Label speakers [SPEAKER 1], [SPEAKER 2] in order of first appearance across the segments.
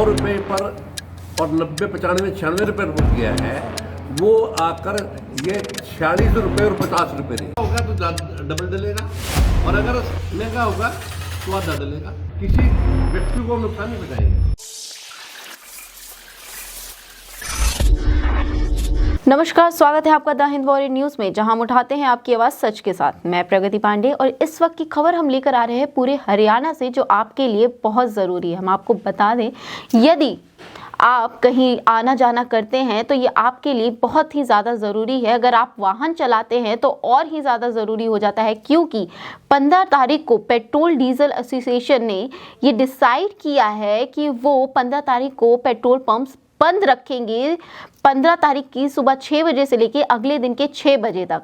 [SPEAKER 1] रुपये पर और 90, 95, 96 रुपये रुक गया है, वो आकर ये 46 रुपये और 50 रुपये होगा तो डबल डलेगा, और अगर महंगा होगा तो आधा डलेगा। किसी व्यक्ति को नुकसान नहीं पहुंचाएंगे।
[SPEAKER 2] नमस्कार, स्वागत है आपका द हिंद वॉरियर न्यूज में, जहां हम उठाते हैं आपकी आवाज सच के साथ। मैं प्रगति पांडे और इस वक्त की खबर हम लेकर आ रहे हैं पूरे हरियाणा से, जो आपके लिए बहुत ज़रूरी है। हम आपको बता दें, यदि आप कहीं आना जाना करते हैं तो ये आपके लिए बहुत ही ज़्यादा ज़रूरी है। अगर आप वाहन चलाते हैं तो और ही ज़्यादा ज़रूरी हो जाता है, क्योंकि 15 तारीख को पेट्रोल डीजल एसोसिएशन ने ये डिसाइड किया है कि वो 15 तारीख को पेट्रोल पंप्स बंद रखेंगे, 15 तारीख की सुबह 6 बजे से लेकर अगले दिन के 6 बजे तक।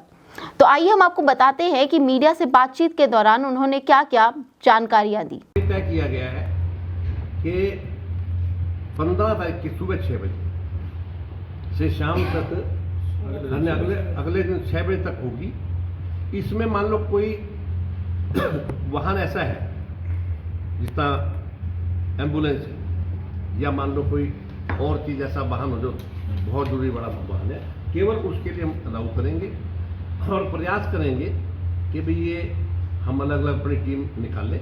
[SPEAKER 2] तो आइए हम आपको बताते हैं कि मीडिया से बातचीत के दौरान उन्होंने क्या क्या जानकारियां दी।
[SPEAKER 1] तय किया गया है कि 15 तारीख की सुबह 6 बजे से शाम तक, अगले दिन 6 बजे तक होगी। इसमें मान लो कोई वाहन ऐसा है जिस तरह एम्बुलेंस है, या मान लो कोई और चीज़ ऐसा वाहन हो जो बहुत जरूरी बड़ा वाहन है, केवल उसके लिए हम अलाउ करेंगे और प्रयास करेंगे कि भाई ये हम अलग अलग अपनी टीम निकालें,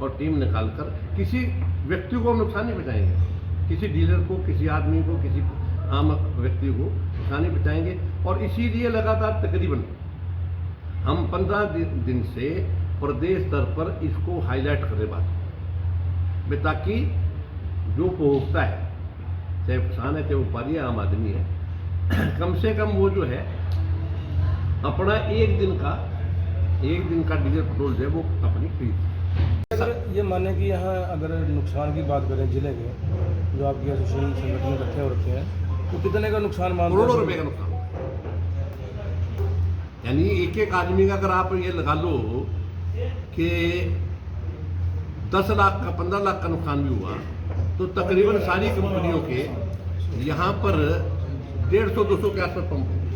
[SPEAKER 1] और टीम निकालकर किसी व्यक्ति को नुकसान नहीं पहुँचाएंगे, किसी डीलर को, किसी आदमी को, किसी आम व्यक्ति को नुकसान नहीं पहुँचाएंगे। और इसीलिए लगातार तकरीबन हम 15 दिन से प्रदेश स्तर पर इसको हाईलाइट कर रहे बात, ताकि जो उपभोक्ता है, चाहे किसान है, चाहे व्यापारी है, आम आदमी है, कम से कम वो जो है अपना एक दिन का डीजल पेट्रोल जो है वो अपनी खरीद।
[SPEAKER 3] अगर ये माने कि यहाँ अगर नुकसान की बात करें जिले के, जो आपके एसोसिएशन संगठन इकट्ठे हो रखे हैं, तो कितने का नुकसान मान
[SPEAKER 1] करोड़ों रुपए का नुकसान, यानी एक एक आदमी का अगर आप ये लगा लो कि 10 लाख का, 15 लाख का नुकसान भी हुआ, तो तकरीबन सारी कंपनियों के यहाँ पर 150-200 के आसपास पंप होंगे,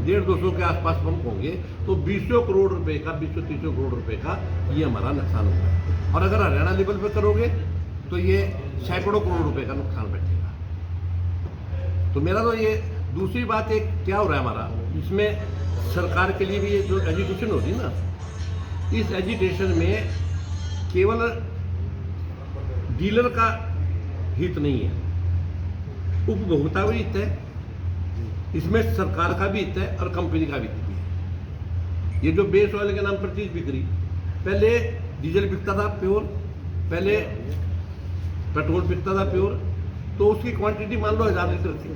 [SPEAKER 1] 150-200 के आसपास पंप होंगे, तो 20 करोड़ रुपए का, 20-30 करोड़ रुपए का ये हमारा नुकसान होगा। और अगर हरियाणा लेवल पे करोगे तो ये सैकड़ों करोड़ रुपए का नुकसान बैठेगा। तो मेरा तो ये दूसरी बात एक क्या हो रहा है हमारा, इसमें सरकार के लिए भी ये जो एजुकेशन होती है ना, इस एजुकेशन में केवल डीलर का हित नहीं है, उपभोक्ता भी हित है, इसमें सरकार का भी हित है और कंपनी का भी हित है। ये जो बेस ऑयल के नाम पर चीज बिक रही, पहले डीजल बिकता था प्योर, पहले पेट्रोल बिकता था प्योर, तो उसकी क्वांटिटी मान लो 1000 लीटर थी।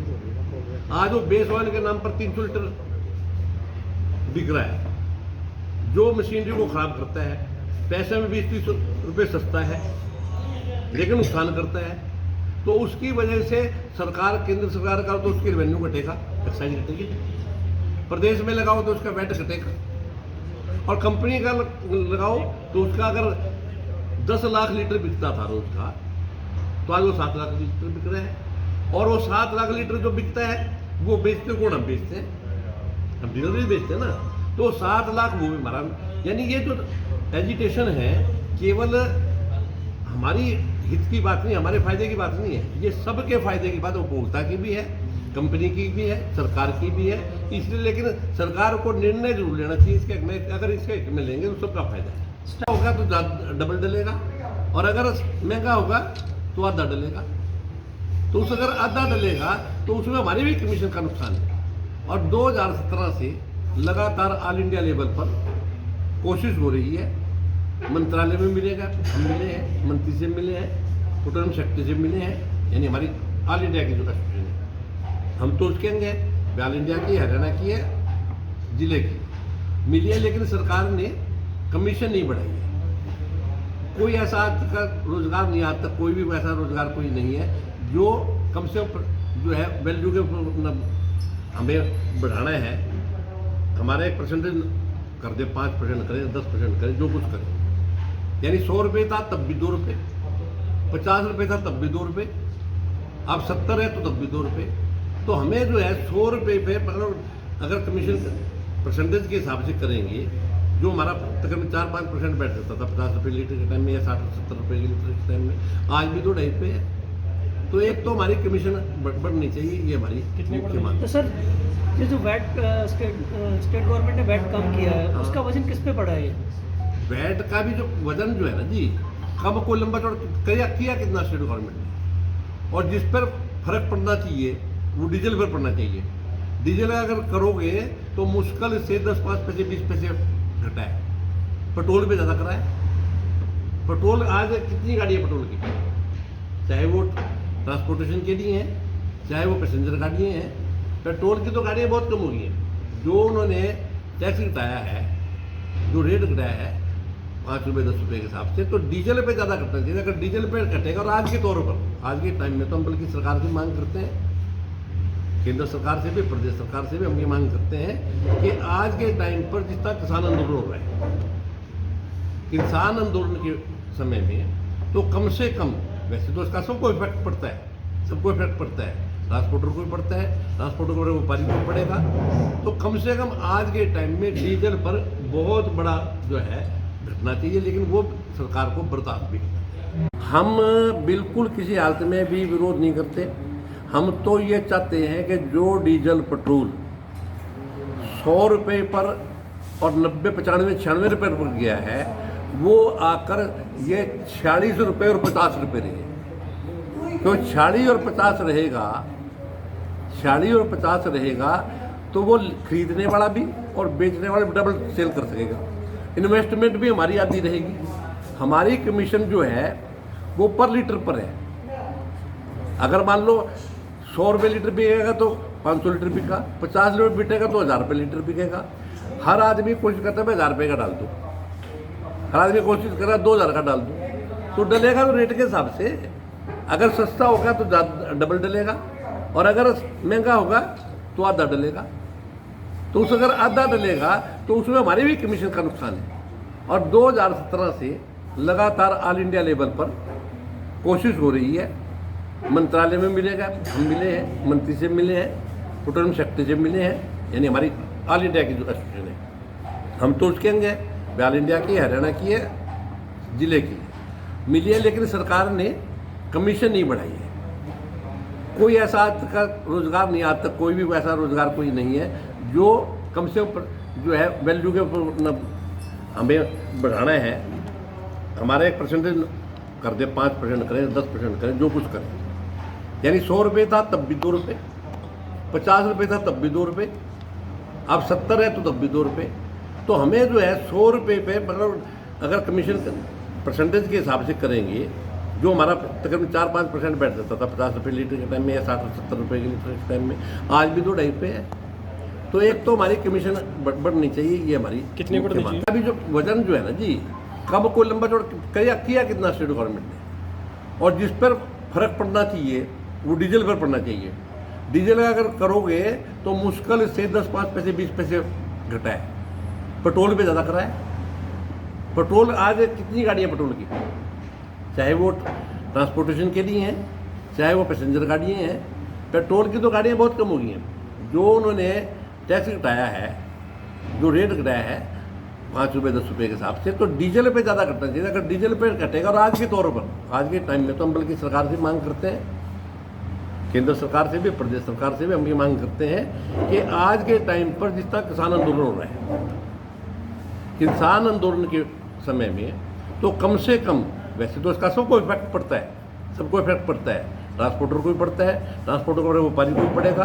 [SPEAKER 1] आज वो बेस ऑयल के नाम पर 300 लीटर बिक रहा है, जो मशीनरी को खराब करता है, पैसे में 20-30 रुपये सस्ता है, लेकिन नुकसान करता है। तो उसकी वजह से सरकार, केंद्र सरकार का तो उसकी रेवेन्यू घटेगा, एक्साइज घटेगी, प्रदेश में लगाओ तो उसका वैट घटेगा, और कंपनी का लगाओ तो उसका अगर 10 लाख लीटर बिकता था रोज का, तो आज वो 7 लाख लीटर बिक रहा है। और वो 7 लाख लीटर जो बिकता है वो बेचते कौन? हम बेचते हैं, हम डीलर भी बेचते हैं ना। तो 7 लाख वो भी हमारा, यानी ये जो एजिटेशन है केवल हमारी हित की बात नहीं, हमारे फायदे की बात नहीं है, ये सबके फायदे की बात, उपभोक्ता की भी है, कंपनी की भी है, सरकार की भी है। इसलिए लेकिन सरकार को निर्णय जरूर लेना चाहिए इसके में, अगर इसके में लेंगे तो सबका फायदा है। होगा तो डबल डलेगा, और अगर महंगा होगा तो आधा डलेगा। तो उस अगर आधा डलेगा तो उसमें हमारी भी कमीशन का नुकसान है। और 2017 से लगातार ऑल इंडिया लेवल पर कोशिश हो रही है, मंत्रालय में मिलेगा, हम मिले हैं, मंत्री से मिले हैं, टोटल शक्ति से मिले हैं, यानी हमारी ऑल इंडिया की जो एसोसिएशन है, हम तो उसके अंग हैं, ऑल इंडिया की, हरियाणा की है, जिले की मिली है, लेकिन सरकार ने कमीशन नहीं बढ़ाई है। कोई ऐसा आज तक रोजगार नहीं, आज तक कोई भी वैसा रोजगार कोई नहीं है जो कम से कम जो है वैल्यू के हमें बढ़ाना है। हमारा एक परसेंटेज कर दे, 5% करें, 10% करें, जो कुछ करें, यानी 100 रुपये था तब भी 2 रुपये, 50 रुपये था तब भी 2 रुपये, अब 70 है तो तब भी 2 रुपये। तो हमें जो है 100 रुपये पे अगर कमीशन परसेंटेज के हिसाब से करेंगे, जो हमारा तकरीबन 4-5% बैठ जाता था 50 रुपये लीटर के टाइम में, या 60-70 रुपये के लीटर के टाइम में, आज भी तो 2.5 पे है। तो एक तो हमारी कमीशन बढ़नी चाहिए, ये हमारी मुख्य मांग।
[SPEAKER 4] तो सर ये जो वैट स्टेट गवर्नमेंट ने वैट कम किया है उसका वजन किस पे पड़ा है ये?
[SPEAKER 1] वैट का भी जो वजन जो है ना जी, कम को लंबा चौड़ा किया कितना स्टेट गवर्नमेंट ने, और जिस पर फर्क पड़ना चाहिए वो डीजल पर पड़ना चाहिए। डीजल अगर करोगे तो मुश्किल से 10-5 पैसे 20 पैसे घटा है। पेट्रोल पे ज़्यादा करा है। पेट्रोल आज कितनी गाड़ी है पेट्रोल की, चाहे वो ट्रांसपोर्टेशन के लिए हैं, चाहे वो पैसेंजर गाड़ियाँ हैं, पेट्रोल की तो गाड़ियाँ बहुत कम हो गई हैं। जो उन्होंने टैक्स घटाया है, जो रेट घटाया है 5 रुपये 10 रुपये के हिसाब से, तो डीजल पे ज़्यादा घटना चाहिए। अगर डीजल पे घटेगा, और आज के तौर पर आज के टाइम में तो हम बल्कि सरकार की मांग करते हैं, केंद्र सरकार से भी प्रदेश सरकार से भी हम ये मांग करते हैं कि आज के टाइम पर जिस तरह किसान आंदोलन हो रहा है, किसान आंदोलन के समय में तो कम से कम, वैसे तो इसका सबको इफेक्ट पड़ता है, सबको इफेक्ट पड़ता है, ट्रांसपोर्टर को भी पड़ता है, ट्रांसपोर्टर को व्यापारी को भी पड़ेगा, तो कम से कम आज के टाइम में डीजल पर बहुत बड़ा जो है घटना चाहिए, लेकिन वो सरकार को बर्दाश्त भी करना। हम बिल्कुल किसी हालत में भी विरोध नहीं करते। हम तो ये चाहते हैं कि जो डीजल पेट्रोल 100 रुपये पर और 90, 95, 96 रुपये पर गया है, वो आकर ये 46 रुपये और 50 रुपये रहे। तो 46 और 50 रहेगा, 46 और 50 रहेगा तो वो खरीदने वाला भी और बेचने वाला भी डबल सेल कर सकेगा। इन्वेस्टमेंट भी हमारी आधी रहेगी। हमारी कमीशन जो है वो पर लीटर पर है। अगर मान लो 100 रुपये लीटर बिकेगा तो 500 लीटर बिका, 50 रुपये बिकेगा तो 1000 रुपये लीटर बिकेगा। हर आदमी कोशिश करता है मैं 1000 रुपये का डाल दूँ, हर आदमी कोशिश कर रहा है 2000 का डाल दूँ, तो डलेगा तो रेट के हिसाब से। अगर सस्ता होगा तो डबल डलेगा, और अगर महंगा होगा तो आधा डलेगा। तो उस अगर आधा डलेगा तो उसमें हमारी भी कमीशन का नुकसान है। और 2017 से लगातार ऑल इंडिया लेवल पर कोशिश हो रही है। मंत्रालय में मिलेगा, हम मिले हैं, मंत्री से मिले हैं, पेट्रोलियम सेक्टर से मिले हैं, यानी हमारी ऑल इंडिया की जो एसोसिएशन है, हम तो उसके अंग हैं, ऑल इंडिया की, हरियाणा की है, जिले की मिली है, लेकिन सरकार ने कमीशन नहीं बढ़ाई है। कोई ऐसा आज तक का रोजगार नहीं, आज तक कोई भी वैसा रोजगार कोई नहीं है जो कम से कम जो है वैल्यू के ऊपर हमें बढ़ाना है। हमारा एक परसेंटेज कर दे, 5% करें, 10% करें, जो कुछ करें। यानी 100 रुपये था तब भी 2 रुपये, 50 रुपये था तब भी 2 रुपये, अब 70 है तो तब भी 2 रुपये। तो हमें जो है 100 रुपये पे मतलब अगर कमीशन परसेंटेज के हिसाब से करेंगे, जो हमारा तकरीबन 4-5% बैठ जाता था 50 रुपये लीटर के टाइम में, या 60-70 रुपये के लीटर के टाइम में, आज भी 2-2.5 रुपये है। तो एक तो हमारी कमीशन बढ़नी चाहिए, ये हमारी
[SPEAKER 3] कितनी बढ़नी चाहिए?
[SPEAKER 1] अभी जो वजन जो है ना जी, कम को लंबा चौड़ा किया कितना स्टेट गवर्नमेंट ने, और जिस पर फर्क पड़ना चाहिए वो डीजल पर पड़ना चाहिए। डीजल अगर करोगे तो मुश्किल से 10-5 पैसे 20 पैसे घटा है। पेट्रोल पे ज़्यादा करा है। पेट्रोल आज कितनी गाड़ियाँ पेट्रोल की, चाहे वो ट्रांसपोर्टेशन के लिए हैं, चाहे वो पैसेंजर गाड़ियाँ हैं, पेट्रोल की तो गाड़ियाँ बहुत कम हो गई हैं। जो उन्होंने टैक्स घटाया है, जो रेट घटाया है 5 रुपये 10 रुपये के हिसाब से, तो डीजल पे ज़्यादा घटना चाहिए। अगर डीजल पे घटेगा, और आज के तौर पर आज के टाइम में तो हम बल्कि सरकार से मांग करते हैं, केंद्र सरकार से भी प्रदेश सरकार से भी हम ये मांग करते हैं कि आज के टाइम पर जिस तरह किसान आंदोलन हो रहा है, किसान आंदोलन के समय में तो कम से कम, वैसे तो इसका सबको इफेक्ट पड़ता है, सबको इफेक्ट पड़ता है, ट्रांसपोर्टर को भी पड़ता है, ट्रांसपोर्टर को व्यापारी को भी पड़ेगा,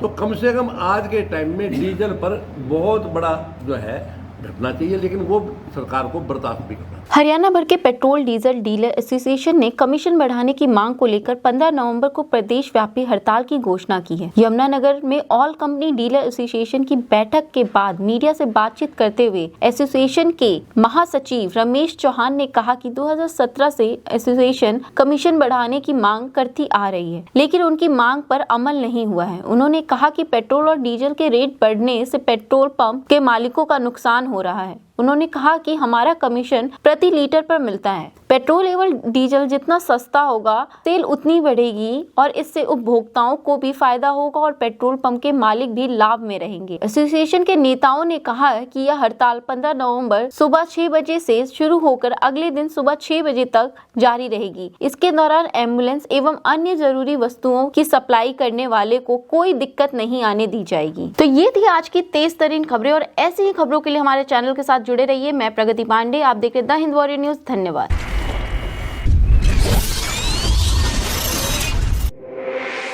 [SPEAKER 1] तो कम से कम आज के टाइम में डीजल पर बहुत बड़ा जो है घटना चाहिए, लेकिन वो सरकार को बर्दाश्त भी करना।
[SPEAKER 2] हरियाणा भर के पेट्रोल डीजल डीलर एसोसिएशन ने कमीशन बढ़ाने की मांग को लेकर 15 नवंबर को प्रदेश व्यापी हड़ताल की घोषणा की है। यमुनानगर में ऑल कंपनी डीलर एसोसिएशन की बैठक के बाद मीडिया से बातचीत करते हुए एसोसिएशन के महासचिव रमेश चौहान ने कहा कि 2017 से एसोसिएशन कमीशन बढ़ाने की मांग करती आ रही है, लेकिन उनकी मांग पर अमल नहीं हुआ है। उन्होंने कहा कि पेट्रोल और डीजल के रेट बढ़ने से पेट्रोल पंप के मालिकों का नुकसान हो रहा है। उन्होंने कहा कि हमारा कमीशन प्रति लीटर पर मिलता है। पेट्रोल एवं डीजल जितना सस्ता होगा सेल उतनी बढ़ेगी और इससे उपभोक्ताओं को भी फायदा होगा और पेट्रोल पंप के मालिक भी लाभ में रहेंगे। एसोसिएशन के नेताओं ने कहा कि यह हड़ताल 15 नवंबर सुबह 6 बजे से शुरू होकर अगले दिन सुबह 6 बजे तक जारी रहेगी। इसके दौरान एम्बुलेंस एवं अन्य जरूरी वस्तुओं की सप्लाई करने वाले को कोई दिक्कत नहीं आने दी जाएगी। तो ये थी आज की तेज तरीन खबरें और ऐसी ही खबरों के लिए हमारे चैनल के साथ जुड़े रहिए। मैं प्रगति पांडे, आप देख रहे द हिंद वॉरियर न्यूज। धन्यवाद।